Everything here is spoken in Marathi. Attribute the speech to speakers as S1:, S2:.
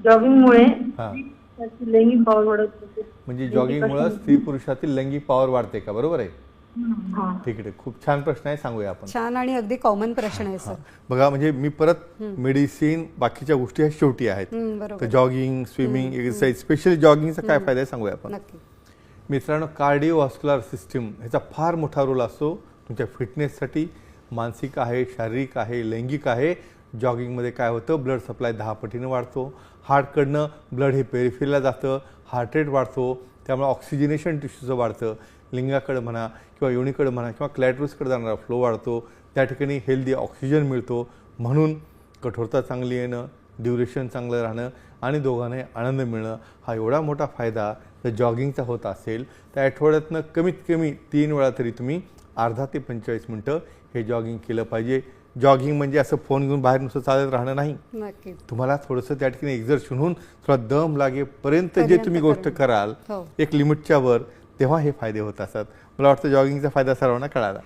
S1: जॉगिंगमुळे
S2: हां,
S1: त्याची लैंगिक पॉवर वाढत होते.
S2: म्हणजे जॉगिंगमुळे स्त्री पुरुषातील लैंगिक पॉवर वाढते का? बरोबर आहे.
S1: हा.
S2: ठीक आहे, खूप छान प्रश्न आहे, सांगूया आपण.
S3: छान आणि अगदी कॉमन प्रश्न आहे
S2: हां,
S3: सर.
S2: बघा म्हणजे मी परत मेडिसिन बाकीच्या गोष्टी ह्या शेवटी आहेत. तर
S3: बरोबर.
S2: जॉगिंग, स्विमिंग, एक्सरसाइज, स्पेशली जॉगिंगचा काय फायदा आहे सांगूया आपण.
S3: नक्की.
S2: मित्रांनो, कार्डिओव्हास्क्युलर सिस्टीम ह्याचा फार मोठा रोल असतो तुमच्या फिटनेससाठी. मानसिक आहे, शारीरिक आहे, लैंगिक आहे. जॉगिंगमध्ये काय होतं, ब्लड सप्लाय 10 पटीने वाढतो. हार्टकडनं ब्लड हे पेरिफेरीला जातं, हार्ट रेट वाढतो, त्यामुळे ऑक्सिजनेशन टिश्यूचं वाढतं. लिंगाकडे म्हणा किंवा योनीकडे म्हणा किंवा क्लॅटरसकडे जाणारा फ्लो वाढतो. त्या ठिकाणी हेल्दी ऑक्सिजन मिळतो. म्हणून कठोरता चांगली येणं, ड्युरेशन चांगलं राहणं आणि दोघांनाही आनंद मिळणं, हा एवढा मोठा फायदा जर जॉगिंगचा होत असेल तर आठवड्यातनं कमीत कमी 3 वेळा तरी तुम्ही अर्धा ते 45 मिनटं हे जॉगिंग केलं पाहिजे. जॉगिंग म्हणजे असं फोन घेऊन बाहेर नुसतं चालत राहणं नाही.
S3: नक्की.
S2: तुम्हाला थोडंसं त्या ठिकाणी एक्झर्शन होऊन थोडा दम लागेपर्यंत जे तुम्ही गोष्ट कराल
S3: हो.
S2: एक लिमिटच्या वर, तेव्हा हे फायदे होत असतात. मला वाटतं जॉगिंगचा फायदा सर्वांना कळाला.